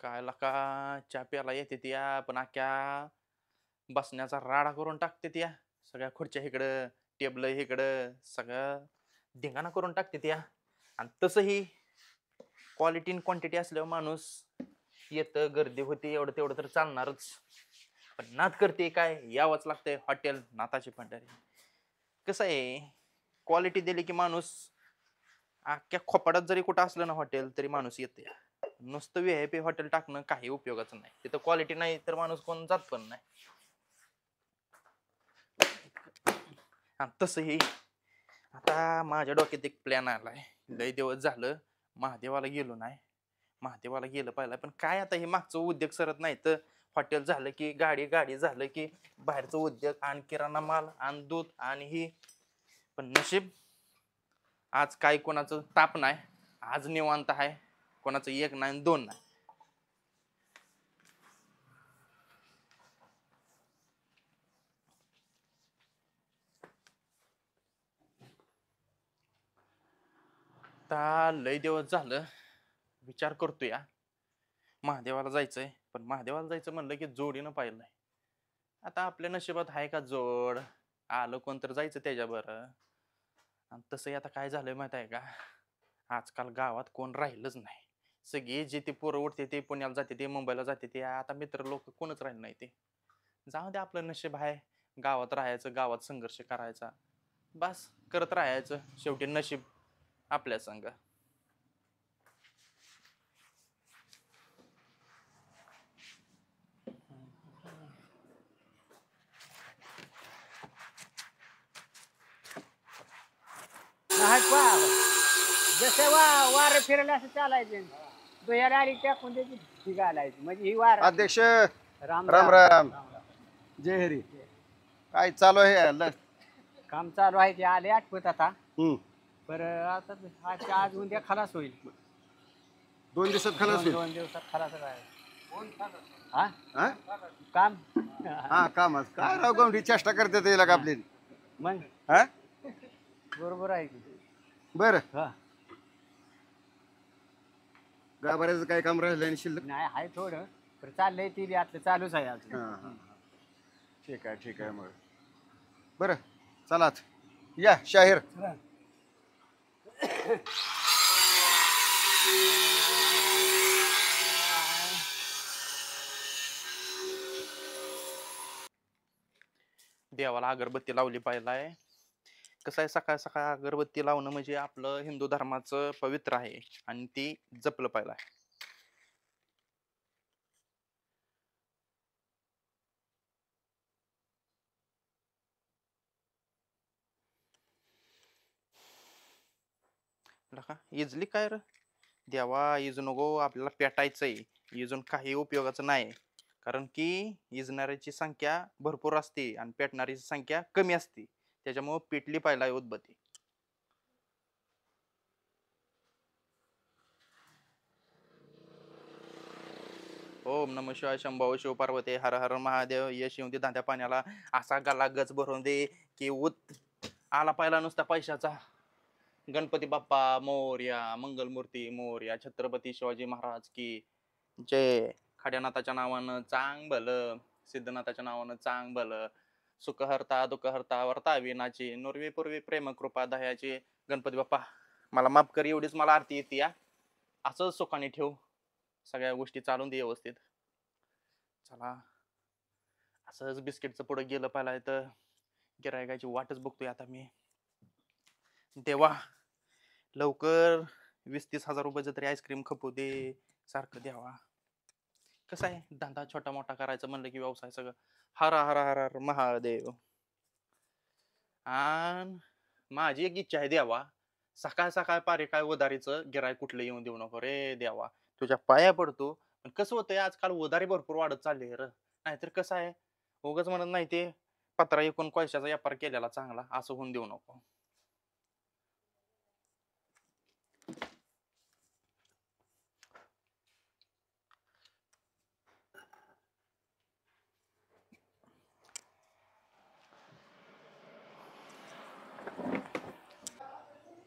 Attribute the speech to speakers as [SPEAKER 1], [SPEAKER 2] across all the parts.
[SPEAKER 1] काय लका चहा प्यायला येते त्या पण अख्ख्या बसण्याचा राडा करून टाकते त्या सगळ्या खुर्च्या इकडं टेबल इकडं सगळं धिंगाणा करून टाकते त्या आणि तसंही क्वालिटी आणि क्वांटिटी असल्यावर माणूस येतं गर्दी होती एवढं तेवढं तर चालणारच. पण नाद करते काय यावंच लागतंय हॉटेल नाताची पंढरी. कसं आहे क्वालिटी दिली की माणूस अख्ख्या खोपाडात जरी कुठं असलं ना हॉटेल तरी माणूस येते. नुसतं व्हीआयपी हॉटेल टाकणं काही उपयोगाचं नाही तिथं क्वालिटी नाही तर माणूस कोण जात पण नाही. आणि तसंही आता माझ्या डोक्यात एक प्लॅन आलाय. लय दिवस झालं महादेवाला गेलो नाही. महादेवाला गेलं पाहिलं पण काय आता हे मागचं उद्योग सरत नाही तर हॉटेल झालं की गाडी गाडी झालं की बाहेरचं उद्योग आणि किराणा माल आणि दूध आणि ही. पण नशीब आज काय कोणाचं ताप नाही. आज निवांत आहे. कोणाचं एक नाही दोन नाही. आता लय दिवस झालं विचार करतोय महादेवाला जायचंय पण महादेवाला जायचं म्हणलं की जोडीनं पाहिलं नाही. आता आपल्या नशिबात आहे का जोड आलं कोण तर जायचं त्याच्याबर. आणि तसंही आता काय झालंय माहित आहे का आजकाल गावात कोण राहिलंच नाही. सगळी जे ते पोरं उठते ते पुण्याला जाते ते मुंबईला जाते ते आता मित्र लोक कोणच राहिले नाही ते. जाऊ दे आपलं नशीब आहे गावात राहायचं गावात संघर्ष करायचा बस करत राहायचं शेवटी नशीब आपल्या संग.
[SPEAKER 2] महाग पहा जसं वार फिरलं असं चालायचं दुयाला आली त्या कोणत्याची ती घालायची म्हणजे ही वार
[SPEAKER 3] अध्यक्ष
[SPEAKER 2] राम
[SPEAKER 3] राम राम. जय हरी. काय चालू आहे
[SPEAKER 2] काम चालू आहे ते आले आठवत आता
[SPEAKER 3] हम्म.
[SPEAKER 2] बरं आता आज उद्या खलास होईल
[SPEAKER 3] 2 दिवसात खलास होईल.
[SPEAKER 2] 2 दिवसात खलास आहे हा
[SPEAKER 3] हा?
[SPEAKER 2] काम
[SPEAKER 3] हा कामच काय राव गवंडी चेष्टा करते त्याला का आपली.
[SPEAKER 2] मग
[SPEAKER 3] हा
[SPEAKER 2] बरोबर आहे की
[SPEAKER 3] बर
[SPEAKER 2] हा
[SPEAKER 3] गाभाऱ्याचं काय काम राहिलं आणि शिल्लक.
[SPEAKER 2] नाही आहे थोडं पण चाललंय ती बी आतलं चालूच आहे
[SPEAKER 3] हा,
[SPEAKER 2] अजून
[SPEAKER 3] हा. ठीक आहे मग बरं चलात या शाहीर.
[SPEAKER 1] देवाला अगरबत्ती लावली पाहिजे. कसं आहे सकाळ सकाळ अगरबत्ती लावणं म्हणजे आपलं हिंदू धर्माचं पवित्र आहे आणि ती जपलं पाहिजे. का इजली काय र देवा इजू नको आपल्याला पेटायचंय. इजून काही उपयोगाचं नाही कारण की इजणाऱ्याची संख्या भरपूर असते आणि पेटणाऱ्याची संख्या कमी असते त्याच्यामुळे पेटली पाहिजे उदबत्ती. ओम नम शिवाय शंभो शिव पार्वती हर हर महादेव यश येऊन दे धांद्या पाण्याला असा गला गच भरून दे की आला पाहिला नुसता पैशाचा. गणपती बाप्पा मोरया मंगलमूर्ती मोरया छत्रपती शिवाजी महाराज की जय. खड्यानाथाच्या नावानं चांग भलं सिद्धनाथाच्या नावानं चांग भलं सुख हरता दुःख हरता वर्ता विनाची नुरवी पूर्वी प्रेम कृपा दयाची. गणपती बाप्पा मला माफ कर एवढीच मला आरती येते या. असंच सुखाने ठेव सगळ्या गोष्टी चालून दे व्यवस्थित. चला असंच बिस्किटचं पुढे गेलं पाहिजे तर गिरायकाची वाटच बघतोय आता मी. देवा लवकर 20-30 हजार रुपयाचं तरी आईस्क्रीम खपू दे सारखं द्यावा. कसं आहे धंदा छोटा मोठा करायचं म्हणलं की व्यवसाय सगळं हर हर हर हर महादेव. आणि माझी एक इच्छा आहे देवा सकाळ सकाळ पारे काय उधारीचं गिराय कुठलं येऊन देऊ नको रे देवा तुझ्या पाया पडतो. पण कसं होतंय आजकाल उधारी भरपूर वाढत चालली र. नाहीतर कसं आहे उगाच म्हणत नाही ते पत्रा एकूण पैशाचा व्यापार केलेला चांगला असं होऊन देऊ नको.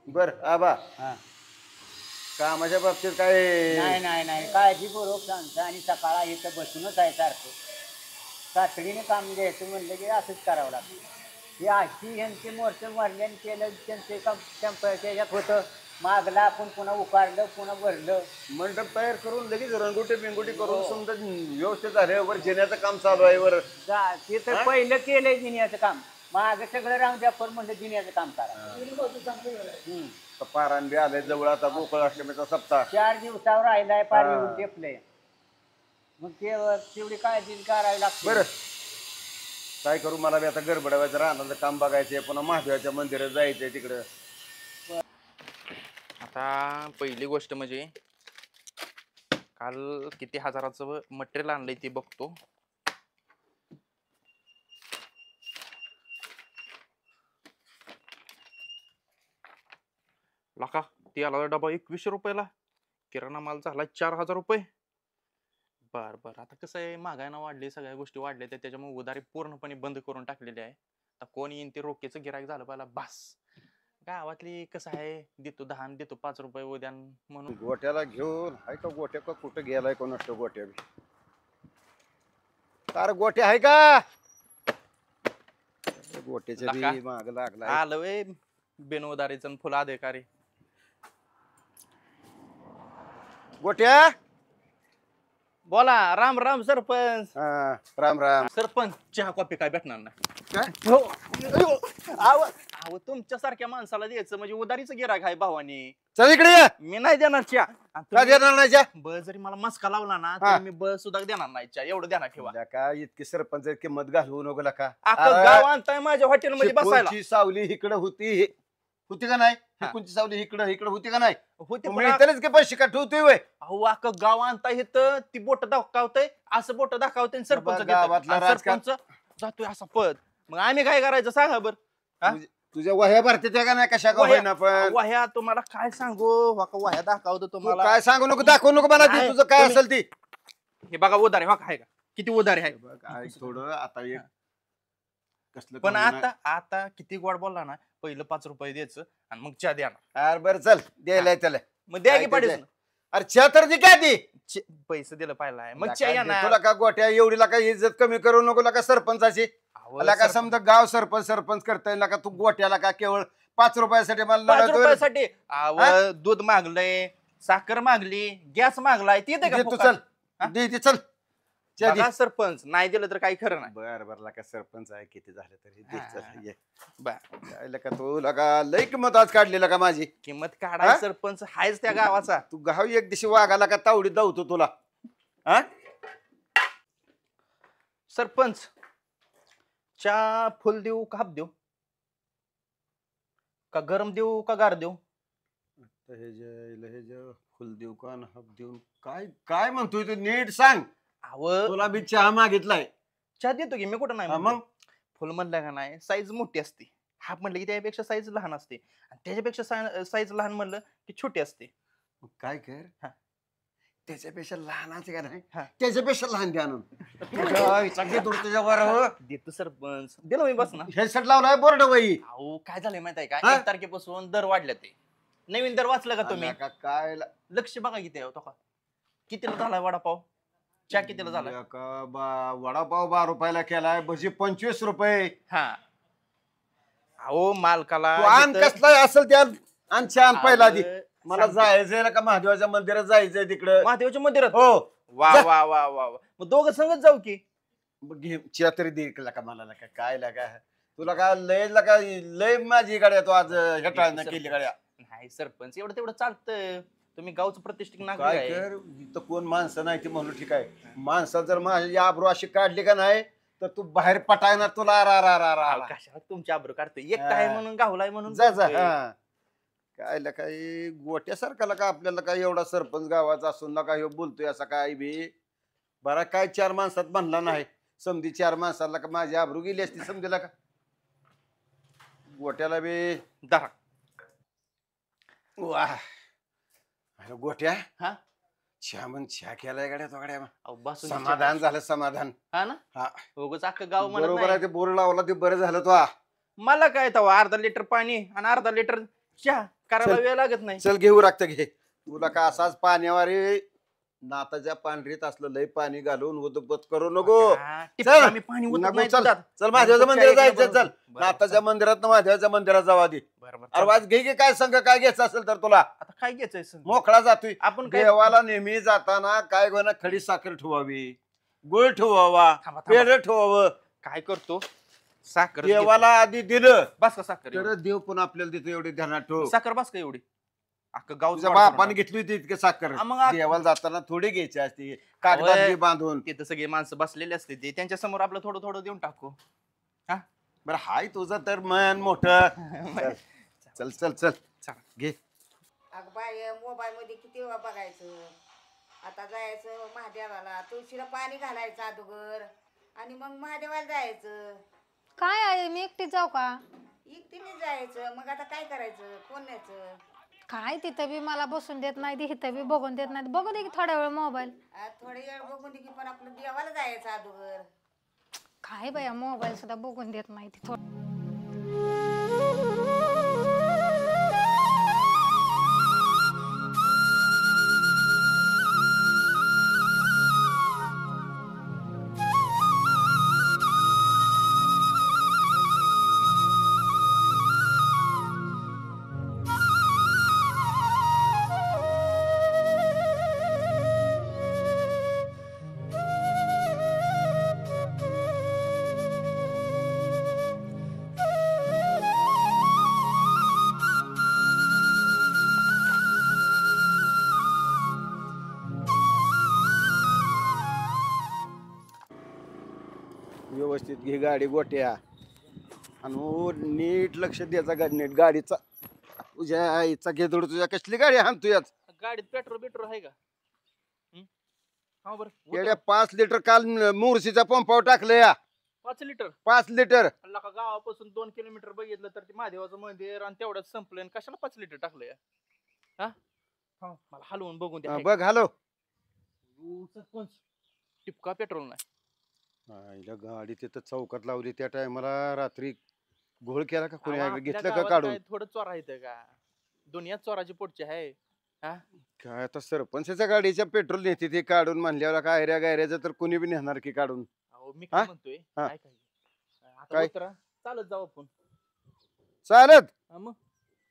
[SPEAKER 3] बर आबा
[SPEAKER 2] हा
[SPEAKER 3] कामाच्या बाबतीत काय
[SPEAKER 2] नाही नाही नाही काळजीपूर्वक सांगतं आणि सकाळा इथं बसूनच आहे सारखं तातडीने काम घ्यायचं म्हणलं की असंच करावं लागतं हे अशी यांचे मोर्चे मारल्याने केलं त्यांचे काम त्याच्यात होतं मागला आपण पुन्हा उकारलं पुन्हा भरलं
[SPEAKER 3] मंडप तयार करून लगेच रंगोटी बिंगोटी करून समजा व्यवस्थित झाले वर जेण्याचं काम चालू आहे वर
[SPEAKER 2] ते तर पहिलं केलंय जिन्याचं काम मागं सगळं राहून द्या पण म्हणलं जिन्याचं काम करा
[SPEAKER 3] पारायण बी आलंय जवळ आता गोकुळ अष्टमीचा सप्ताह
[SPEAKER 2] 4 दिवसावर राहिलाय पार येऊन टेपलंय मग तेवढी काळजी करावी लागते
[SPEAKER 3] बरं काय करू मला बी आता गडबडावायचं राहणार काम बघायचंय पुन्हा महादेवाच्या मंदिरात जायचंय तिकडं
[SPEAKER 1] आता पहिली गोष्ट म्हणजे काल किती हजाराचं मटेरियल आणलंय ते बघतो. लाका तेलाचा डबा 2100 रुपयाला, किराणा माल झाला 4000 रुपये. बर बर आता कसं आहे महागाईना वाढली सगळ्या गोष्टी वाढल्या तर त्याच्यामुळे उधारी पूर्णपणे बंद करून टाकलेली आहे. आता कोण येईन ते रोखीचं गिराईक झालं पाहिला बस. गावातली कसं आहे देतो 10 आणि देतो 5 रुपये उद्या म्हणून.
[SPEAKER 3] गोट्याला घेऊन आहे का गोट्या का कुठं गेलाय कोण असतो गोट्या बी अरे गोट्या आहे का गोट्याच्या
[SPEAKER 1] लाका?
[SPEAKER 3] बी माग लागलाय
[SPEAKER 1] आलं वे बिनउधारीचं फुल अधिकारी.
[SPEAKER 3] गोट्या
[SPEAKER 1] बोला राम राम सरपंच.
[SPEAKER 3] हा राम राम
[SPEAKER 1] सरपंच चहा कॉफी काय भेटणार नाही.
[SPEAKER 3] काय
[SPEAKER 1] हो अहो तुमच्यासारख्या माणसाला द्यायचं म्हणजे उधारीचं गिराक आहे भावानी.
[SPEAKER 3] चल इकडे ये
[SPEAKER 1] मी नाही देणार चहा. आणि
[SPEAKER 3] का
[SPEAKER 1] तुम्ही
[SPEAKER 3] देणार नाही चहा?
[SPEAKER 1] बस जरी मला मस्का लावला ना
[SPEAKER 3] हा.
[SPEAKER 1] तर मी बस सुद्धा देणार नाही चहा. एवढं देणार ठेवा.
[SPEAKER 3] का इतकी सरपंच किंमत घालवू नको का
[SPEAKER 1] अख्खं गाव आणताय माझ्या हॉटेल मध्ये बसायला.
[SPEAKER 3] चिपळूणची सावली इकडे होती होती का नाही
[SPEAKER 1] हा.
[SPEAKER 3] चिपळूणची सावली इकडे इकडे होती का नाही
[SPEAKER 1] होते पण
[SPEAKER 3] मिळतेच की पैसे का ठेवतोय वय
[SPEAKER 1] अहो अख्खं गाव आणताय तर ती बोट दाखवतय असं बोट दाखवतय आणि सरपंच
[SPEAKER 3] बाबा,
[SPEAKER 1] घेतोय.
[SPEAKER 3] गावातला
[SPEAKER 1] आणि
[SPEAKER 3] राजकारण-
[SPEAKER 1] सरपंच जातोय असा पद. मग आम्ही काय करायचं सांगा बर. हा?
[SPEAKER 3] तुझ्या वह्या भरते त्या का नाही कशा का
[SPEAKER 1] वह्या-
[SPEAKER 3] होईना पण
[SPEAKER 1] वह्या तुम्हाला काय सांगू वाका वह्या दाखवतो
[SPEAKER 3] तू
[SPEAKER 1] तुम्हाला.
[SPEAKER 3] काय सांगू नको दाखवू नको मला ती
[SPEAKER 1] नाही,
[SPEAKER 3] तुझं काय
[SPEAKER 1] तुम्ही-
[SPEAKER 3] असेल ती
[SPEAKER 1] हे बघा उधारी वाका आहे का किती उधारी आहे.
[SPEAKER 3] बघ, ऐक थोडं आता एक कसलं
[SPEAKER 1] पण
[SPEAKER 3] का होईना.
[SPEAKER 1] आता आता किती गोड बोलला ना पहिलं 5 रुपये द्यायचं आणि मग चहा द्या
[SPEAKER 3] अरे बरं चल द्यायला त्याला
[SPEAKER 1] मग द्या की
[SPEAKER 3] काय
[SPEAKER 1] पाडीस.
[SPEAKER 3] त्याचं? अरे चहा तर दे काय ती
[SPEAKER 1] पैसे दिलं पाहिजे मग
[SPEAKER 3] लका,
[SPEAKER 1] चहा येणार.
[SPEAKER 3] तुला का गोट्या एवढीला का इज्जत कमी करू नको का सरपंचाची
[SPEAKER 1] अहो,
[SPEAKER 3] का
[SPEAKER 1] सरपंच,
[SPEAKER 3] समजा गाव सरपंच सरपंच करताय का तू गोट्याला का केवळ 5 रुपयासाठी मला
[SPEAKER 1] 5
[SPEAKER 3] लढवतोय?
[SPEAKER 1] रुपयासाठी अहो, दूध मागलंय साखर मागली गॅस मागलाय ते दे का
[SPEAKER 3] दे तू
[SPEAKER 1] फुकट?
[SPEAKER 3] चल
[SPEAKER 1] हा?
[SPEAKER 3] दे दे चल चहा दे.
[SPEAKER 1] बघा सरपंच नाही दिलं तर काही खरं नाही.
[SPEAKER 3] बर बर लका सरपंच आहे किती झालं तरी दे
[SPEAKER 1] हा,
[SPEAKER 3] चल,
[SPEAKER 1] हा.
[SPEAKER 3] ये.
[SPEAKER 1] बर
[SPEAKER 3] काय लका तू लका लई किंमत आज काढली का माझी
[SPEAKER 1] किंमत
[SPEAKER 3] हा?
[SPEAKER 1] काढाय सरपंच हायच त्या गावाचा.
[SPEAKER 3] तू गाव एक दिवशी वाघाला का तावडीत धावतो तुला हा
[SPEAKER 1] सरपंच चहा फुल देऊ का हाफ देऊ का गरम देऊ का गार देऊ.
[SPEAKER 3] हे जे फुल देऊ का न हाफ देऊ काय काय म्हणतोय तू नीट सांग
[SPEAKER 1] अहो
[SPEAKER 3] तुला मी चहा मागितलाय
[SPEAKER 1] चहा देतो की मी कुठं नाही
[SPEAKER 3] हा,
[SPEAKER 1] म्हणतो.
[SPEAKER 3] मग
[SPEAKER 1] फुल म्हणलं का नाही साईज मोठी असते. हाफ म्हणलं की त्यापेक्षा साईज लहान असते आणि त्याच्यापेक्षा साईज लहान म्हणलं की छोटी असते.
[SPEAKER 3] मग काय कर
[SPEAKER 1] हा.
[SPEAKER 3] त्याच्यापेक्षा लहानाचे का नाही
[SPEAKER 1] हा.
[SPEAKER 3] त्याच्यापेक्षा लहान द्या आणून तुझ्यावर
[SPEAKER 1] देतो सरपंच दिलं मी बस ना.
[SPEAKER 3] हेडसेट लावलाय बोर्ड बाई
[SPEAKER 1] अहो काय झालंय माहित आहे का
[SPEAKER 3] हा?
[SPEAKER 1] 1 तारखेपासून दर वाढले ते नवीन दर वाचलं का तुम्ही.
[SPEAKER 3] काय
[SPEAKER 1] लक्ष बघा किती आहे तो का कितीला झालाय वडापाव चहा कितीला झालाय.
[SPEAKER 3] वडापाव 12 रुपयाला केलाय भजी 25 रुपये
[SPEAKER 1] हा अहो मालकाला
[SPEAKER 3] तू आण
[SPEAKER 1] जिथं-
[SPEAKER 3] कसला असेल त्या आण छान पहिला आधी
[SPEAKER 1] अहो,
[SPEAKER 3] मला
[SPEAKER 1] सांगतो.
[SPEAKER 3] जायचंय का महादेवाच्या मंदिरात जायचंय तिकडं
[SPEAKER 1] महादेवाच्या मंदिरात
[SPEAKER 3] हो
[SPEAKER 1] वा
[SPEAKER 3] जा.
[SPEAKER 1] वा वा वा वा. मग दोघं संगत जाऊ की.
[SPEAKER 3] मग घे चिया तरी दे का मला का काय लागा तुला का लय माझी गाड्या तू आज हेटाळणं केली गाड्या
[SPEAKER 1] नाही सरपंच एवढं तेवढं चालतं. तुम्ही गावचं प्रतिष्ठित नागरिक
[SPEAKER 3] काय
[SPEAKER 1] आहे.
[SPEAKER 3] कर इथं कोण माणसं नाही ती म्हणून ठीक आहे माणसं जर माझी आबरू अशी काढली का नाही तर तू बाहेर पटायना तुला रा रा रा रा
[SPEAKER 1] अहो,
[SPEAKER 3] रा.
[SPEAKER 1] कशाला तुमची आबरू काढतोय एक
[SPEAKER 3] हा.
[SPEAKER 1] काय म्हणून गावलाय म्हणून
[SPEAKER 3] जा जा
[SPEAKER 1] बोलतोय.
[SPEAKER 3] हा काय काही गोट्यासारखा का आपल्याला काय एवढा सरपंच गावाचा असून ना काय बोलतोय असा काय बी बरा काय 4 माणसात म्हणला नाही समधी 4 माणसाला का माझी आबरू गेली असती समजीला का गोट्याला बी
[SPEAKER 1] धरा.
[SPEAKER 3] वाह अरे गोट्या
[SPEAKER 1] हा
[SPEAKER 3] चहा म्हण चहा केलाय गाड्या तो गाड्या
[SPEAKER 1] अहो, बसून
[SPEAKER 3] समाधान झालं समाधान
[SPEAKER 1] हा ना
[SPEAKER 3] हा
[SPEAKER 1] उगाच अख्खं गाव म्हणत
[SPEAKER 3] बरोबर आहे
[SPEAKER 1] नाही.
[SPEAKER 3] ते बोर लावला ते बरं झालं तो
[SPEAKER 1] मला काय तवा अर्धा लिटर पाणी आणि अर्धा लिटर चहा करायला
[SPEAKER 3] चल.
[SPEAKER 1] वेळ लागत नाही.
[SPEAKER 3] चल घेऊ लागतं घे तुला का असाच पाण्यावारी नाताच्या पांढरीत असलं लय पाणी घालून उदबत करू नको. चल.
[SPEAKER 1] आम्ही पाणी उतरत
[SPEAKER 3] नको,
[SPEAKER 1] नाही
[SPEAKER 3] चल
[SPEAKER 1] दुधात.
[SPEAKER 3] चल महादेवाच्या
[SPEAKER 1] नको,
[SPEAKER 3] मंदिरात
[SPEAKER 1] चाय
[SPEAKER 3] जायचं.
[SPEAKER 1] घेणं
[SPEAKER 3] चल
[SPEAKER 1] बरोबर.
[SPEAKER 3] नाताच्या मंदिरात महादेवाच्या मंदिरात जावा दे.
[SPEAKER 1] बरोबर,
[SPEAKER 3] अरे
[SPEAKER 1] चल.
[SPEAKER 3] वाज घे काय संघ काय घ्यायचं असेल तर तुला
[SPEAKER 1] आता काय घ्यायचंय संग?
[SPEAKER 3] मोकळा जातोय.
[SPEAKER 1] आपण काय
[SPEAKER 3] देवाला नेहमी जाताना काय गोना खडी साखर ठेवावी, गुळ ठेवावा,
[SPEAKER 1] थांबा, थांबा.
[SPEAKER 3] पेढ ठेवावं.
[SPEAKER 1] काय करतो साखर
[SPEAKER 3] देवाला आधी दिलं
[SPEAKER 1] बस का साखर
[SPEAKER 3] तर
[SPEAKER 1] एवढी?
[SPEAKER 3] देव पण आपल्याला देतो. एवढे ध्यानात ठेव.
[SPEAKER 1] साखर बस का एवढी? अख्खं गाव
[SPEAKER 3] तुझ्या बापाने घेतली होती इतके साखर.
[SPEAKER 1] हा, मग
[SPEAKER 3] देवाला जाताना थोडी घ्यायची असते कागदात
[SPEAKER 1] अवय.
[SPEAKER 3] घे बांधून.
[SPEAKER 1] तिथं सगळे माणसं बसलेले असते ते त्यांच्या समोर आपलं थोडं थोडं देऊन टाकू.
[SPEAKER 3] बरं हाय तुझं तर मन मोठं. चल चल चल
[SPEAKER 1] चल.
[SPEAKER 3] घे.
[SPEAKER 4] अगं बाय मोबाईल मध्ये किती वेळा बघायचं. आता जायचं महादेवाला, तुळशीला पाणी घालायचं अगोदर आणि मग महादेवाला जायचं.
[SPEAKER 5] काय आहे मी एकटी जाऊ का?
[SPEAKER 4] एकटीने जायचं. मग आता काय करायचं, कोण न्यायचं?
[SPEAKER 5] काय तिथं बी मला बसून देत नाही, इथं बी बघून देत नाही. बघू दे की थोड्या वेळ मोबाईल.
[SPEAKER 4] थोडे वेळ बघून दे की, पण आपलं देवाला जायचं अगोदर.
[SPEAKER 5] काय बाया मोबाईल सुद्धा बघून देत नाही ती थोडं.
[SPEAKER 3] व्यवस्थित घे गाडी गोट्या आणि नीट लक्ष द्यायचा गाडी नीट गाडीचा. तुझ्या आईचा घेदोड तुझ्या कसली गाडी हाणतो याच.
[SPEAKER 1] गाडीत पेट्रोल आहे का? हा बरं
[SPEAKER 3] येड्या 5 लिटर काल मुरशीच्या पंपावर टाकलं या.
[SPEAKER 1] 5 लिटर.
[SPEAKER 3] 5 लिटर
[SPEAKER 1] अल्ला का गावापासून 2 किलोमीटर बघितलं तर ते महादेवाचं मंदिर आणि तेवढंच संपलं आणि कशाला 5 लिटर टाकलं या? हा हा, मला हलवून बघून द्या.
[SPEAKER 3] बघ हॅलो.
[SPEAKER 1] सरपंच टिपका पेट्रोल नाही.
[SPEAKER 3] आईला गाडी तिथं चौकात लावली त्या टायमाला रात्री घोळ केला का कोणी
[SPEAKER 1] अहो,
[SPEAKER 3] ऐकलं?
[SPEAKER 1] आपल्या
[SPEAKER 3] घेतलं का
[SPEAKER 1] गावात
[SPEAKER 3] काढून?
[SPEAKER 1] काय थोडं चोरा येतं का? दुनियात चोराची पोटची आहे.
[SPEAKER 3] काय आता सरपंचाच्या गाडीच्या पेट्रोल नेते ते काढून म्हणल्यावर काय आयऱ्या गायऱ्याचं तर कोणी बी नेणार की काढून.
[SPEAKER 1] अहो मी
[SPEAKER 3] हा?
[SPEAKER 1] काय म्हणतोय
[SPEAKER 3] हा.
[SPEAKER 1] काय काय आता
[SPEAKER 3] काय?
[SPEAKER 1] उतरा, चालत जाऊ आपण.
[SPEAKER 3] चालत.
[SPEAKER 1] मग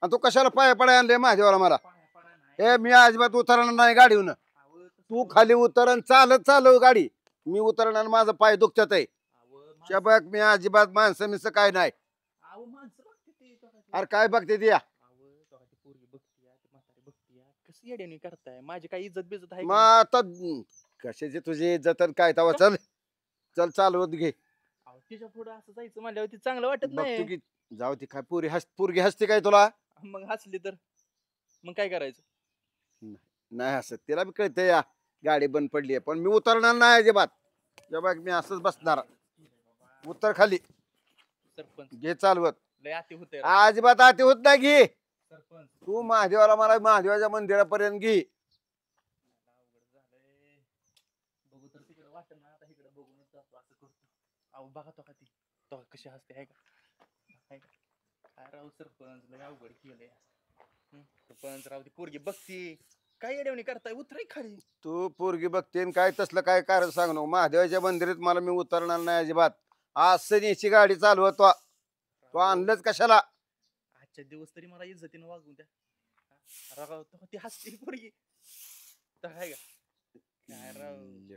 [SPEAKER 3] आणि तू कशाला पाया पडाय आणले महादेवाला मला?
[SPEAKER 1] पाया पडा नाही.
[SPEAKER 3] ए मी अजिबात उतरणार नाही गाडीहून.
[SPEAKER 1] अहो, तसं
[SPEAKER 3] तू खाली उतर आणि चालत चालव गाडी. मी उतरणार माझा पाय दुखतात आहे.
[SPEAKER 1] अहो, माणसं-
[SPEAKER 3] शबक मी अजिबात माणसं मिसं काय नाही.
[SPEAKER 1] अहो, माणसं बघते ते, तो काय-
[SPEAKER 3] अरे काय बघते ती या?
[SPEAKER 1] अहो, तो काय ती पोरगी बघतीय, ती म्हातारी बघतीय. कसं येड्याने करताय? माझी काही इज्जत बिजत आहे
[SPEAKER 3] मग
[SPEAKER 1] का?
[SPEAKER 3] आता कशाची तुझी इज्जत आणि काय तवा चल चल चालवत घे.
[SPEAKER 1] अहो, तिच्या पुढे असं जायचं म्हणल्यावर ती चांगलं वाटत
[SPEAKER 3] बघतो
[SPEAKER 1] नाही.
[SPEAKER 3] की जाऊ ती काय पोरगी हसते काय तुला?
[SPEAKER 1] मग हसली तर मग काय करायचं?
[SPEAKER 3] नाही हसत. तिला बी कळतंय या गाडी बंद पडली आहे पण मी उतरणार नाही अजिबात. जेव्हा मी असंच बसणार. उतर खाली
[SPEAKER 1] सरपंच
[SPEAKER 3] घे चालवत.
[SPEAKER 1] लय अति होते
[SPEAKER 3] अजिबात आती होत नाही घे.
[SPEAKER 1] सरपंच.
[SPEAKER 3] तू महादेवाला मला महादेवाच्या मंदिरापर्यंत घे.
[SPEAKER 1] अवघड झालंय. बघू तर तिकडे वाटत ना, आता इकडे बघूनच जातो असं करतो. अहो बघा तो का ती, तो कशी हसते आहे का? आहे का? काय राव सरपंच, लय अवघड केलंय. सरपंच राव ती पोरगी बघती, काय येड्यावणी करताय? उतराय खाली.
[SPEAKER 3] तू पोरगी बघते आणि काय तसलं काय कारण सांग नको. महादेवाच्या मंदिरात मला मी उतरणार नाही अजिबात. आज सनीची गाडी चालवत तो आणलंच कशाला?
[SPEAKER 1] आजच्या दिवस तरी मला इज्जतीनं वागून द्या. राव तो ती हसती पोरगी तर आहे का? काय राव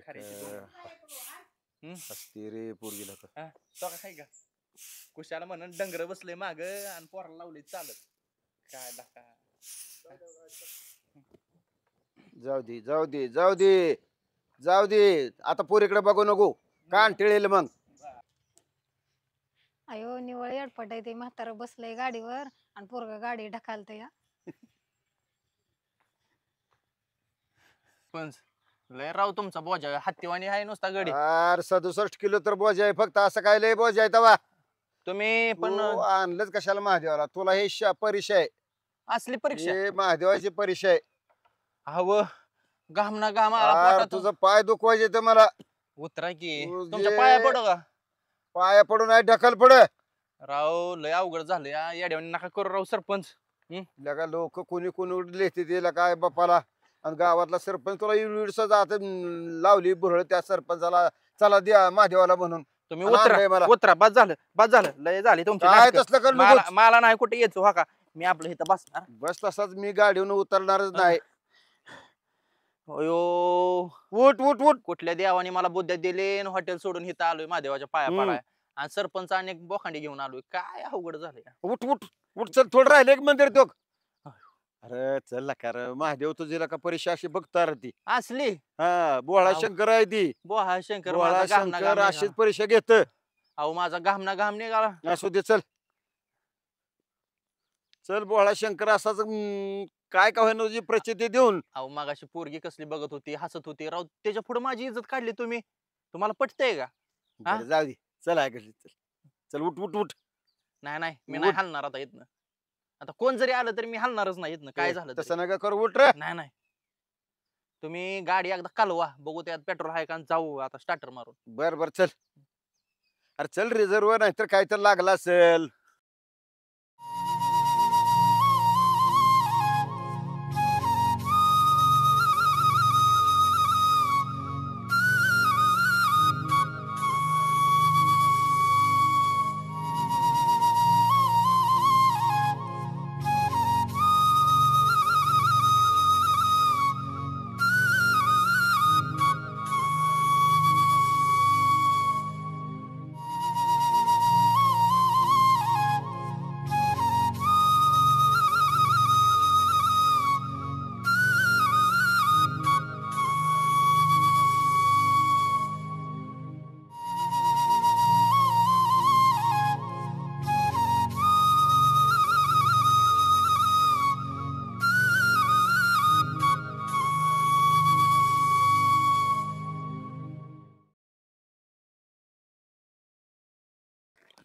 [SPEAKER 1] खऱ्याची दोन.
[SPEAKER 3] हसते रे पोरगीला तर.
[SPEAKER 1] हा, तो काय का? कुशाला म्हणून डंगर बसले माग आणि पोराला लावले चालत. काय लाका.
[SPEAKER 3] जाऊ दे जाऊ दे जाऊ दे जाऊ दे. आता पोरीकडे बघू नको. कान टिळेल मग.
[SPEAKER 5] अयो निवळ एडपट आहे ते. म्हातारं बसलंय गाडीवर आणि पोरग गाडी ढकलत या.
[SPEAKER 1] पण लय राव तुमचा बोजा हत्तीवाणी आहे नुसता गडी.
[SPEAKER 3] अरे 67 किलो तर बोज आहे फक्त. असं काय लय बोज आहे तवा?
[SPEAKER 1] तुम्ही पण
[SPEAKER 3] तू आणलंच कशाला महादेवाला? तुला हे परीक्षा आहे.
[SPEAKER 1] असली परीक्षा
[SPEAKER 3] हे महादेवाची परीक्षा आहे.
[SPEAKER 1] हवं घाम ना घाम आला
[SPEAKER 3] अरे
[SPEAKER 1] पोटात.
[SPEAKER 3] तुझं पाय दुखवायचे तर मला.
[SPEAKER 1] उतरा की
[SPEAKER 3] तुझे-
[SPEAKER 1] तुमच्या पाया पडो का?
[SPEAKER 3] पाया पडून आहे ढकल पड.
[SPEAKER 1] राव लय अवघड झालं या येड्यावानी नका करू राव सरपंच.
[SPEAKER 3] लगा लोक कोणी कोणी लिहिते ते काय बापाला आणि गावातला सरपंच तुला इडसा जात लावली बुरळ त्या सरपंचाला चला द्या महादेवाला म्हणून
[SPEAKER 1] तुम्ही
[SPEAKER 3] आणि आणलंय
[SPEAKER 1] उतरा
[SPEAKER 3] मला.
[SPEAKER 1] उतरा बस झालं लय झाली तुमची
[SPEAKER 3] काय
[SPEAKER 1] नाटकं.
[SPEAKER 3] तसलं करू
[SPEAKER 1] मला
[SPEAKER 3] नकोस.
[SPEAKER 1] मला नाही कुठे यायचो हा का मी आपलं इथं बसणार
[SPEAKER 3] बस तसाच मी गाडीवरून उतरणारच नाही.
[SPEAKER 1] अयो
[SPEAKER 3] उठ उठ उठ
[SPEAKER 1] कुठल्या देवाने मला बुद्ध्या दिले हॉटेल सोडून इथं आलोय महादेवाच्या पाया
[SPEAKER 3] हम्म.
[SPEAKER 1] पडाय आणि सरपंच आणि एक बोखांडी घेऊन आलोय काय अवघड झालंय
[SPEAKER 3] उठ उठ उठ चल थोडं राहिले एक मंदिर तो अरे चल का रे महादेव तुझी का परीक्षा अशी बघता रे ती
[SPEAKER 1] असली
[SPEAKER 3] हा बोळा
[SPEAKER 1] आव.
[SPEAKER 3] शंकर आहे ती
[SPEAKER 1] बोहा शंकर
[SPEAKER 3] बोळा
[SPEAKER 1] माझा गामना
[SPEAKER 3] शंकर
[SPEAKER 1] गाम
[SPEAKER 3] अशीच
[SPEAKER 1] निघाला.
[SPEAKER 3] परीक्षा घेत
[SPEAKER 1] अहो माझा घाम निघाला
[SPEAKER 3] असू दे चल चल बोळा शंकर असाच काय का होईना तुझी प्रचिती देऊन
[SPEAKER 1] अहो मागाशी पोरगी कसली बघत होती हसत होती राव त्याच्या पुढे माझी इज्जत काढली तुम्ही तुम्हाला पटतंय का हा?
[SPEAKER 3] बरं, जाऊ दे चल आहे चल चल उठ उठ उठ
[SPEAKER 1] नाही मी नाही
[SPEAKER 3] उठ.
[SPEAKER 1] हलणार आता इथनं आता कोण जरी आलं तरी मी हलणारच नाही इथनं काय झालं तरी.
[SPEAKER 3] तसं नका करू उठ रे
[SPEAKER 1] नाही तुम्ही गाडी एकदा कालवा बघू त्यात पेट्रोल आहे का आणि जाऊ आता स्टार्टर मारून
[SPEAKER 3] बर बर चल अरे चल रिझर्व नाहीतर काय तर लागला असेल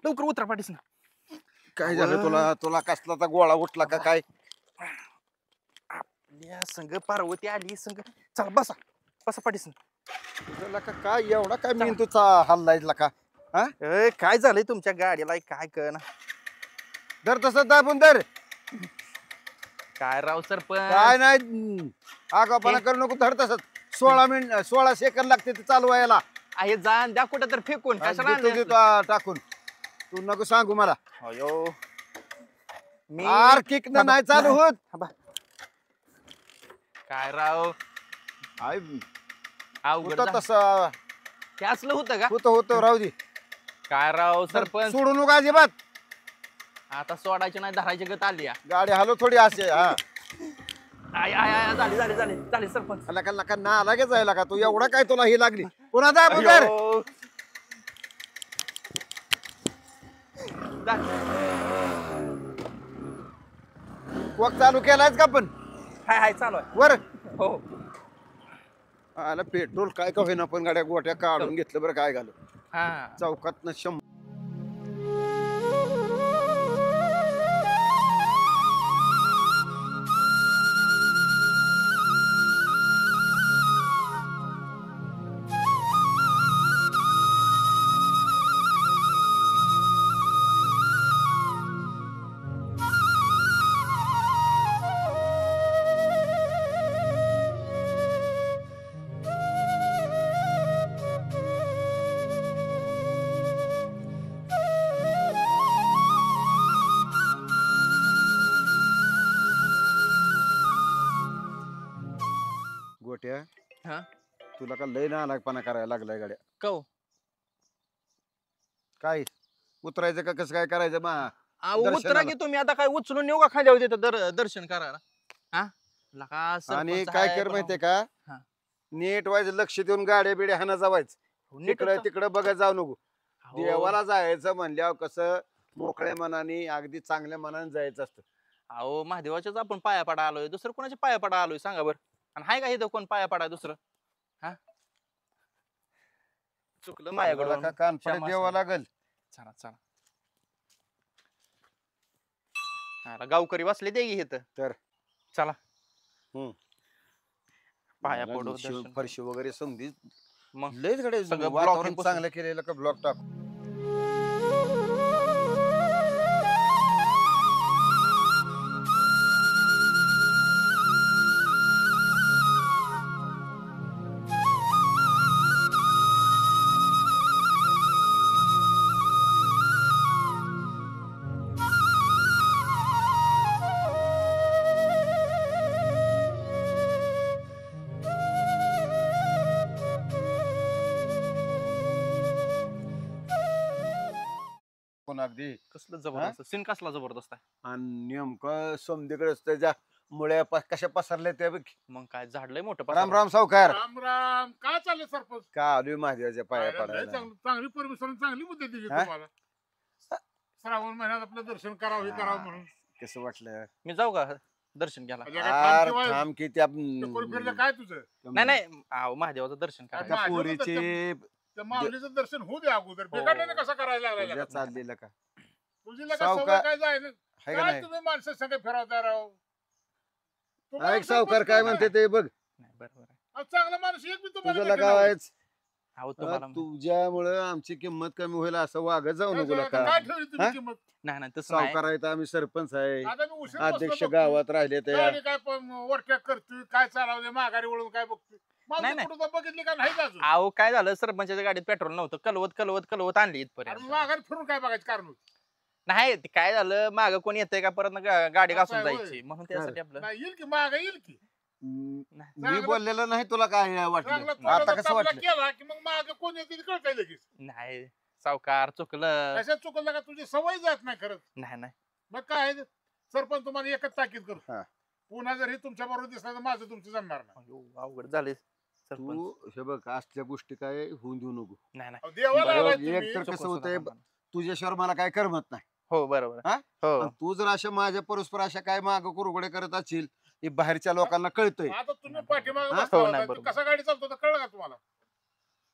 [SPEAKER 1] लवकर उतरा पाठीस ना
[SPEAKER 3] काय झालं तुला तुला कसला तर गोळा उठला का काय
[SPEAKER 1] या संग पार्वती आली संग चला बसा बसा पाठीस
[SPEAKER 3] तुला का काय एवढा काय मी तुझा हल्लायला का
[SPEAKER 1] काय झालंय तुमच्या गाडीला काय कळना
[SPEAKER 3] धर तसं दाबून धर
[SPEAKER 1] काय राव सरपंच
[SPEAKER 3] काय नाही आगापणा करू नको धर तसंच 16 सेकंद लागते ते चालू व्हायला
[SPEAKER 1] आहे जाण द्या कुठं तर फेकून कशाला
[SPEAKER 3] देतो
[SPEAKER 1] आणलंय
[SPEAKER 3] देतो टाकून तू नको सांगू मला
[SPEAKER 1] असलं? अयो मी
[SPEAKER 3] आर किक नाही चालू होत
[SPEAKER 1] काय राव
[SPEAKER 3] आय
[SPEAKER 1] अवघड
[SPEAKER 3] होतं
[SPEAKER 1] झालं.
[SPEAKER 3] तसं
[SPEAKER 1] ते असलं होतं का
[SPEAKER 3] होतं राहू दे
[SPEAKER 1] काय राव सरपंच
[SPEAKER 3] सोडू नको अजिबात
[SPEAKER 1] आता सोडायची नाही धरायची गत आली या.
[SPEAKER 3] गाडी हलो थोडी असे हा
[SPEAKER 1] आय आय आय झाली सरपंच
[SPEAKER 3] लका लका ना लागे जायला का तू एवढा काय तुला ही लागली पुन्हा दाबून धर
[SPEAKER 1] अयो. जा.
[SPEAKER 3] कोक चालू केलायच का पण
[SPEAKER 1] हाय चालू आहे
[SPEAKER 3] वर
[SPEAKER 1] हो
[SPEAKER 3] आला पेट्रोल काय का होईना पण गाड्या गोट्या काढून घेतलं बरं काय घालू
[SPEAKER 1] हा
[SPEAKER 3] चौकात न गोट्या
[SPEAKER 1] हा
[SPEAKER 3] तुला का लय नालायकपणा करायला लागलाय गाड्या
[SPEAKER 1] कौ
[SPEAKER 3] काय उतरायचं का कसं काय करायचं मा
[SPEAKER 1] अहो उतरा
[SPEAKER 3] दर्शनाला.
[SPEAKER 1] की तुम्ही आता काय उचलून येऊ का खांद्यावर देतं दर्शन करायला हा लका सरपंच
[SPEAKER 3] आणि काय
[SPEAKER 1] आहे,
[SPEAKER 3] कर
[SPEAKER 1] पण
[SPEAKER 3] माहितीये का
[SPEAKER 1] हा.
[SPEAKER 3] नीट व्हायचं लक्ष देऊन गाड्या बिड्या हाना जावायचं
[SPEAKER 1] नीट
[SPEAKER 3] तिकडं
[SPEAKER 1] होतं.
[SPEAKER 3] तिकडं बघत जाऊ नको
[SPEAKER 1] हो.
[SPEAKER 3] देवाला जायचं म्हणल्यावर कसं मोकळ्या मनाने अगदी चांगल्या मनाने जायचं असतं
[SPEAKER 1] अहो महादेवाच्याच आपण पाया पडा आलोय दुसरं कोणाच्या पाया पडा आलोय सांगा बरं आणि हाय का इथं कोण पाया पडा दुसरं हा चुकलं माझ्याकडून
[SPEAKER 3] का कानपडे
[SPEAKER 1] क्षमा
[SPEAKER 3] देवा
[SPEAKER 1] असेल.
[SPEAKER 3] लागल
[SPEAKER 1] चला अरे गावकरी बसले दे की इथं
[SPEAKER 3] तर.
[SPEAKER 1] चला
[SPEAKER 3] हम्म.
[SPEAKER 1] पाया पडू दर्शन.
[SPEAKER 3] फरशी वगैरे समधी
[SPEAKER 1] मग
[SPEAKER 3] लयच कडे
[SPEAKER 1] सगळं
[SPEAKER 3] वातावरण
[SPEAKER 1] blocking
[SPEAKER 3] चांगलं केलेलं का ब्लॉक टाक टाकून अगदी
[SPEAKER 1] कसलं जबरदस्त सीन कसला जबरदस्त आहे.
[SPEAKER 3] आणि नेमकं समधीकडे त्याच्या मुळे कशा पसरल्या त्या बघ.
[SPEAKER 1] मग काय झाडलंय मोठं
[SPEAKER 3] राम
[SPEAKER 1] पसारा.
[SPEAKER 3] राम सावकार.
[SPEAKER 6] राम राम. काय चाललंय सरपंच?
[SPEAKER 3] का आलोय महादेवाच्या पाया
[SPEAKER 6] लय
[SPEAKER 3] पडायला.
[SPEAKER 6] चांगली परमेश्वराने चांगली बुद्धी दिली
[SPEAKER 3] हा?
[SPEAKER 6] तुम्हाला. श्रावण महिन्यात आपलं दर्शन करावं हे करावं म्हणून.
[SPEAKER 3] कसं वाटलं
[SPEAKER 1] मी जाऊ का दर्शन घ्यायला.
[SPEAKER 6] म्हणजे काय थांब किंवा
[SPEAKER 3] थांब की त्या
[SPEAKER 6] टकोरी फिरलं काय तुझं?
[SPEAKER 1] नाही नाही अहो महादेवाचं दर्शन
[SPEAKER 6] काय
[SPEAKER 1] करा.
[SPEAKER 3] त्या
[SPEAKER 6] माझं होतं
[SPEAKER 3] पोरीचे
[SPEAKER 6] त्या माऊलीचं दर्शन होऊ दे अगोदर. बिघडल्याने कसं करायला लागलाय
[SPEAKER 3] पूजा चाललेलं का
[SPEAKER 6] तुझी लगा
[SPEAKER 3] सावकार-
[SPEAKER 6] सवय काय जाय ना.
[SPEAKER 3] हाय का
[SPEAKER 6] काय
[SPEAKER 3] नाही?
[SPEAKER 6] तुम्ही माणसं सगळे फिरवता राव. तुम्हाला
[SPEAKER 3] ऐक सावकार
[SPEAKER 6] सरपंच
[SPEAKER 3] काय
[SPEAKER 6] नाही.
[SPEAKER 3] म्हणते ते बघ.
[SPEAKER 1] नाही बरोबर आहे.
[SPEAKER 6] अहो, चांगला माणूस एक बी तुम्हाला
[SPEAKER 3] तुझ्या
[SPEAKER 6] भेटेना.
[SPEAKER 3] लगावायच
[SPEAKER 1] अहो तुम्हाला
[SPEAKER 3] तुझ्यामुळं आमची किंमत कमी होईल असं वागत जाऊ नको
[SPEAKER 6] काय
[SPEAKER 3] का.
[SPEAKER 6] काय ठेवली तुम्ही
[SPEAKER 3] हा?
[SPEAKER 6] किंमत?
[SPEAKER 1] नाही नाही तसं नाही.
[SPEAKER 3] सावकार आहेत आम्ही सरपंच आहे
[SPEAKER 6] आता मी उशीर
[SPEAKER 3] अध्यक्ष
[SPEAKER 6] बसलो बघतोय.
[SPEAKER 3] गावात राहिले ते
[SPEAKER 6] गाडी काय वरट्या करतोय काय चालवले माघारी वळून काय बघतोय.
[SPEAKER 1] नाही,
[SPEAKER 6] मला
[SPEAKER 1] नाही.
[SPEAKER 6] कुठं बघितली का नाही का अजून?
[SPEAKER 1] अहो काय झालं सरपंचाच्या गाडीत पेट्रोल नव्हतं कलवत आणली
[SPEAKER 6] अरे
[SPEAKER 1] इथपर्यंत.
[SPEAKER 6] माघारी फिरून काय बघायचं कारण होतं?
[SPEAKER 1] नाही ते काय झालं माग कोणी येतंय का परत गाडी
[SPEAKER 6] असं
[SPEAKER 1] घासून
[SPEAKER 6] आहे होय.
[SPEAKER 1] जायची म्हणून त्यासाठी आपलं
[SPEAKER 6] नाही येईल की माग येईल की
[SPEAKER 3] मी बोललेलं नाही तुला काय
[SPEAKER 6] चांगला
[SPEAKER 3] वाटलं
[SPEAKER 6] तुला
[SPEAKER 3] आता
[SPEAKER 6] जर
[SPEAKER 3] कसं
[SPEAKER 6] तबला
[SPEAKER 3] वाटलं
[SPEAKER 6] केला की मग माग कोण येते ते कळतंय लगेच.
[SPEAKER 1] नाही सावकार चुकलं.
[SPEAKER 6] कशात चुकलं का तुझी सवय जात नाही खरंच.
[SPEAKER 1] नाही नाही
[SPEAKER 6] मग काय सरपंच तुम्हाला एकच ताकीद करतो.
[SPEAKER 3] हा.
[SPEAKER 6] पुन्हा जर हे तुमच्या बरोबर दिसला तर माझं तुमचं जमणार नाही.
[SPEAKER 1] अयो, अवघड झाले सरपंच.
[SPEAKER 3] तू हे बघ असल्या गोष्टी काय होऊन देऊ नको.
[SPEAKER 1] नाही नाही
[SPEAKER 6] अहो, देवाला
[SPEAKER 3] बरोबर,
[SPEAKER 6] आलाय
[SPEAKER 3] एक
[SPEAKER 6] तुम्ही.
[SPEAKER 3] तर कसं
[SPEAKER 1] चुकलं
[SPEAKER 3] होतंय
[SPEAKER 1] सुद्धा.
[SPEAKER 3] तुझ्याशिवाय मला काय करमत नाही.
[SPEAKER 1] हो बरोबर
[SPEAKER 3] हा?
[SPEAKER 1] हो
[SPEAKER 3] आणि तू जर अशा माझ्या परस्पर अशा काय माग कुरगडे करत असशील हे बाहेरच्या लोकांना कळतंय.
[SPEAKER 6] आता तुम्ही पाठीमागे
[SPEAKER 3] हा?
[SPEAKER 6] बसला
[SPEAKER 1] हो,
[SPEAKER 6] होता.
[SPEAKER 1] नाही,
[SPEAKER 6] तू
[SPEAKER 1] बरोबर.
[SPEAKER 6] कसा गाडी चालतो तर कळलं का तुम्हाला?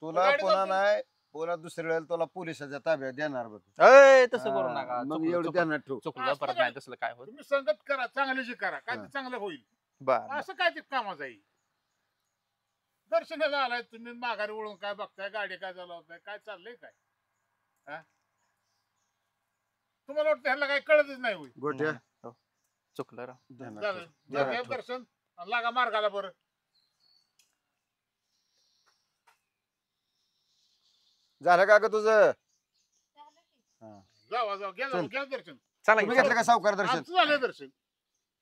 [SPEAKER 3] तुला
[SPEAKER 6] गाडी
[SPEAKER 3] पुन्हा
[SPEAKER 6] जाते.
[SPEAKER 3] नाही पुन्हा दुसऱ्या वेळेला तुला पोलिसाच्या ताब्यात देणार बघ.
[SPEAKER 1] अय, तसं करू
[SPEAKER 3] हा,
[SPEAKER 1] नका
[SPEAKER 3] मग
[SPEAKER 1] चुकलं,
[SPEAKER 3] एवढं
[SPEAKER 1] चुकलं.
[SPEAKER 3] ध्यानात ठेव.
[SPEAKER 1] चुकलं परत नाही तसलं काय होत.
[SPEAKER 6] तुम्ही संगत करा चांगलीची करा काय
[SPEAKER 3] हा.
[SPEAKER 6] ते चांगलं होईल.
[SPEAKER 1] बर
[SPEAKER 6] असं काय ते कामाचं आहे. दर्शनाला आलाय तुम्ही माघारी वळून काय बघताय गाडी काय चालवताय काय चाललंय काय हा? तुम्हाला वाटतं ह्याला काही कळतच नाही होईल.
[SPEAKER 3] गोट्या
[SPEAKER 1] हो. चुकलं राव.
[SPEAKER 3] ध्यानात
[SPEAKER 6] झालं.
[SPEAKER 3] ठेव.
[SPEAKER 6] घ्या
[SPEAKER 3] ध्यानात ठेव.
[SPEAKER 6] दर्शन आणि लागा मार्गाला बरं.
[SPEAKER 3] झालं का ग तुझं
[SPEAKER 6] जावा जावा घ्या जावा
[SPEAKER 3] चल.
[SPEAKER 6] घ्या दर्शन.
[SPEAKER 1] चला
[SPEAKER 3] तुम्ही
[SPEAKER 1] की,
[SPEAKER 3] घेतलं का सावकार दर्शन?
[SPEAKER 6] आमचं झालंय दर्शन.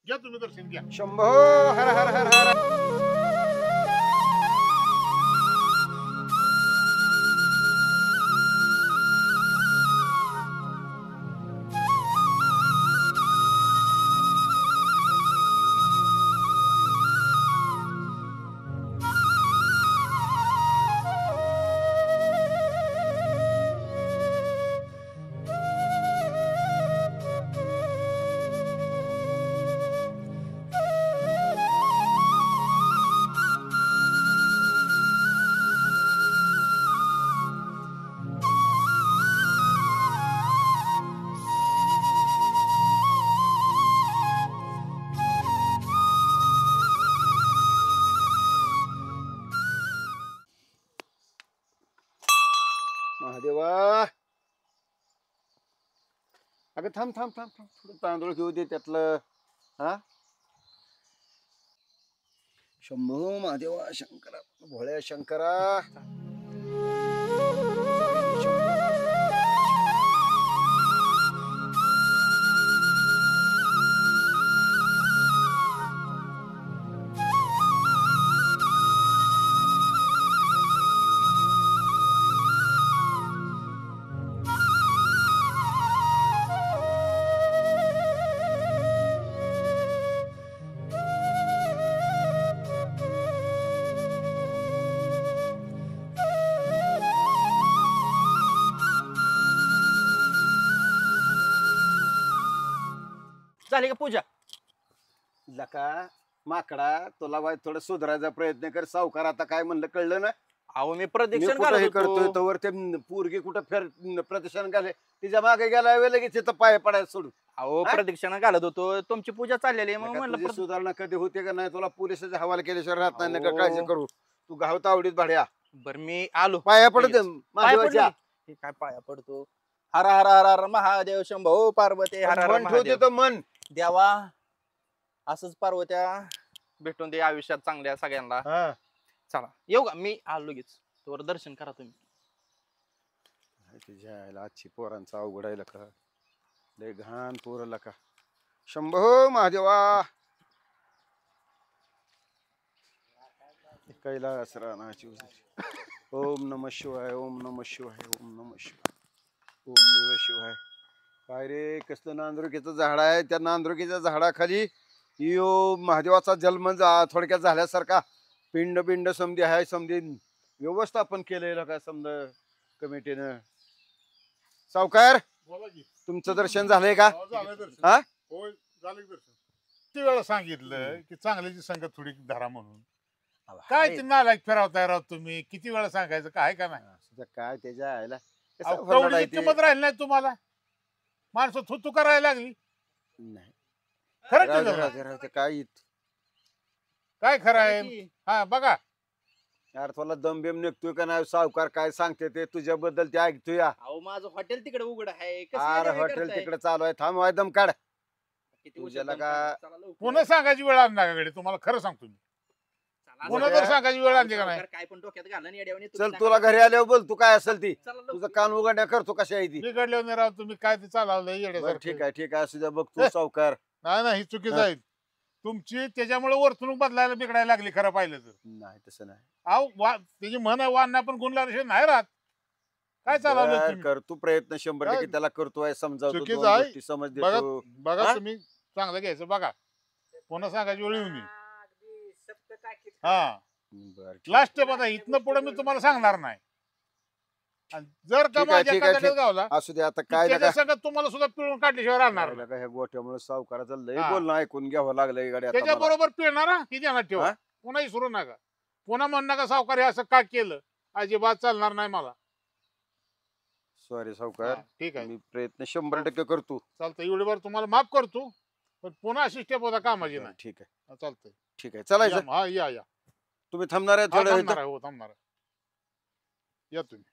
[SPEAKER 6] घ्या तुम्ही दर्शन घ्या.
[SPEAKER 3] शंभो हर हर हर हर. महादेवा अगं थांब थांब थांब थांब थोडं तांदूळ घेऊ दे त्यातलं. हा शंभो महादेवा शंकरा भोळ्या शंकरा.
[SPEAKER 1] झाली का पूजा?
[SPEAKER 3] लका माकडा तुला वाईट थोडं सुधारायचा प्रयत्न कर. सावकार आता काय म्हणलं कळलं ना?
[SPEAKER 1] अहो मी
[SPEAKER 3] मी
[SPEAKER 1] प्रदक्षिण
[SPEAKER 3] कुठं हे
[SPEAKER 1] घालत
[SPEAKER 3] करतोय
[SPEAKER 1] होतो.
[SPEAKER 3] तोवर ते पोरगी कुठं प्रदर्शन घाले तिच्या मागे गेला वेळ लगेच तिथं पाय पडायला सोडून.
[SPEAKER 1] अहो
[SPEAKER 3] हा?
[SPEAKER 1] प्रदक्षिणा घालत होतो तुमची पूजा चाललेली आहे, मग
[SPEAKER 3] लका,
[SPEAKER 1] म्हणलं
[SPEAKER 3] तुझी
[SPEAKER 1] प्रद-
[SPEAKER 3] सुधारणा कधी होते का नाही तुला पोलिसाच्या हवाला केल्याशिवाय राहत नाही. नका
[SPEAKER 1] अहो.
[SPEAKER 3] काळजी करू. तू गावता आवडीत भाड्या
[SPEAKER 1] बरं मी आलो.
[SPEAKER 3] पाया पडत
[SPEAKER 1] लगेच. पाया
[SPEAKER 3] महादेवाच्या.
[SPEAKER 1] पडलो. हे काय पाया पडतो? हर हर हर हर महादेव शंभो पार्वती हर हर
[SPEAKER 3] मन ठेवते
[SPEAKER 1] महादेव.
[SPEAKER 3] तर मन.
[SPEAKER 1] देवा असंच पार्वत्या भेटून दे आयुष्यात चांगल्या सगळ्यांना.
[SPEAKER 3] हा.
[SPEAKER 1] चला येऊ का मी आलो लगेच. तोवर दर्शन करा तुम्ही.
[SPEAKER 3] तुझ्या आईला आजची पोरांचा अवघड आहे का लय घाण पोरला का. शंभो महादेवा कैलास रानाची ओम नमः शिवाय ओम नमः शिवाय ओम नमः शिवाय ओम नमः शिवाय. काय रे कसलं नांदुरकीचं झाड आहे, त्या नांदुरकीच्या झाडाखाली यो महादेवाचा जन्म थोडक्यात झाल्यासारखा पिंड पिंड समधी आहे, समधी व्यवस्थापन केलेलं काय समज कमिटीनं. सावकार
[SPEAKER 6] बोला की.
[SPEAKER 3] तुमचं दर्शन झालंय का?
[SPEAKER 6] हो, झालं दर्शन.
[SPEAKER 3] हा?
[SPEAKER 6] होय झालं की दर्शन. किती वेळा सांगितलं की चांगल्याची संगत थोडी धरा म्हणून. काय ते नालायक फिरवताय राव तुम्ही, किती वेळा सांगायचं काय का नाही.
[SPEAKER 3] असं काय त्याच्या आयला कसं
[SPEAKER 6] अहो,
[SPEAKER 3] फरफट आहे
[SPEAKER 6] कवडीची
[SPEAKER 3] ते.
[SPEAKER 6] किंमत राहिली नाही तुम्हाला. माणसं थुतू करायला लागली.
[SPEAKER 3] नाही.
[SPEAKER 6] खरंच
[SPEAKER 3] राहू
[SPEAKER 6] आहे
[SPEAKER 3] दे,
[SPEAKER 6] जरा.
[SPEAKER 3] राहू दे, राहू दे, काय
[SPEAKER 6] काय खरं आहे हा बघा.
[SPEAKER 3] यार तुला दम बिम निघतोय का नाही, सावकार काय सांगते ते तुझ्याबद्दल ते ऐकतोय.
[SPEAKER 1] अहो माझं हॉटेल तिकडे उघड आहे कसं
[SPEAKER 3] अरे
[SPEAKER 1] येडे
[SPEAKER 3] हॉटेल
[SPEAKER 1] करताय?
[SPEAKER 3] तिकडे चालू आहे, थांब वाय दम काढ.
[SPEAKER 1] किती उशीर
[SPEAKER 3] तुझ्याला
[SPEAKER 1] दम
[SPEAKER 3] का-
[SPEAKER 1] काढला? चला लवकर.
[SPEAKER 6] पुन्हा सांगायची वेळ आणणार का कडे तुम्हाला खरं सांगतो मी.
[SPEAKER 1] चला
[SPEAKER 6] पुन्हा
[SPEAKER 1] लवकर.
[SPEAKER 6] जर सांगायची वेळ आणली का नाही.
[SPEAKER 1] सावकार काय पण डोक्यात घाला आणि येड्यावानी तुम्ही
[SPEAKER 3] चल
[SPEAKER 1] सांगा.
[SPEAKER 3] तुला घरी आल्यावर बोल तू काय असेल ती.
[SPEAKER 1] चला लवकर.
[SPEAKER 3] तुझं कान उघडण्या करतो कशा आहे ती.
[SPEAKER 6] बिघडल्यावर नाही राव तुम्ही काय ते चालवलं
[SPEAKER 3] बरं,
[SPEAKER 6] येड्यासारखं.
[SPEAKER 3] ठीक आहे ठीक आहे असू द्या, बघ तू सावकार.
[SPEAKER 6] नाही नाही ही चुकीचं
[SPEAKER 3] हा.
[SPEAKER 6] आहे तुमची. त्याच्यामुळे वर्तणूक बदलायला बिघडायला लागली खरं पाहिलं तर.
[SPEAKER 3] नाही तसं नाही.
[SPEAKER 6] अहो त्याची म्हण आहे वाढणं पण गुण लागल्याशिवाय नाही राहत. काय चालवलं
[SPEAKER 3] बरं,
[SPEAKER 6] तुम्ही?
[SPEAKER 3] कर तू प्रयत्न 100%
[SPEAKER 6] काय?
[SPEAKER 3] त्याला करतोय, समजावतो,
[SPEAKER 6] चुकीचं
[SPEAKER 3] दोन
[SPEAKER 6] आहे.
[SPEAKER 3] गोष्टी समज
[SPEAKER 6] बघा
[SPEAKER 3] देतो.
[SPEAKER 6] बघा
[SPEAKER 3] हा?
[SPEAKER 6] तुम्ही चांगलं घ्यायचं बघा. पुन्हा सांगायची वेळ येऊ नये.
[SPEAKER 4] अगदी सप्त टाकीत.
[SPEAKER 6] हा
[SPEAKER 3] बरं, ठीक.
[SPEAKER 6] लास्ट बघा इथनं पुढे मी तुम्हाला सांगणार नाही. आणि जर का
[SPEAKER 3] ठीक आहे,
[SPEAKER 6] माझ्या
[SPEAKER 3] ठीक आहे,
[SPEAKER 6] कानात
[SPEAKER 3] ठीक.
[SPEAKER 6] गावला
[SPEAKER 3] असू दे आता
[SPEAKER 6] की
[SPEAKER 3] काय
[SPEAKER 6] त्याच्या
[SPEAKER 3] नका
[SPEAKER 6] संगत तुम्हाला सुद्धा पिळून काढल्याशिवाय राहणार नाही.
[SPEAKER 3] ह्या गोट्यामुळे सावकाराचं लय
[SPEAKER 6] हा.
[SPEAKER 3] बोलणं ऐकून घ्यावं लागलं गाडी
[SPEAKER 6] त्याच्या
[SPEAKER 3] आता मला.
[SPEAKER 6] बरोबर पिळणार हा, ही ध्यानात ठेवा.
[SPEAKER 3] हा?
[SPEAKER 6] पुन्हा विसरू नका. पुन्हा म्हण नका सावकार हे असं का केलं. अजिबात चालणार नाही मला.
[SPEAKER 3] सॉरी
[SPEAKER 6] हा,
[SPEAKER 3] सावकार,
[SPEAKER 6] ठीक आहे
[SPEAKER 3] मी प्रयत्न 100% करतो.
[SPEAKER 6] चालतं. एवढी बार तुम्हाला माफ करतो पण पुन्हा अशी स्टेप होता कामाची नाही.
[SPEAKER 3] ठीक आहे
[SPEAKER 6] हा, चालतंय.
[SPEAKER 3] ठीक आहे चलायचं.
[SPEAKER 6] या, हा या
[SPEAKER 3] तुम्ही थांबणार आहे
[SPEAKER 6] हा,
[SPEAKER 3] थोडं
[SPEAKER 6] थांबणार
[SPEAKER 3] इथं?
[SPEAKER 6] आहे हो थांबणार आहे. या तुम्ही.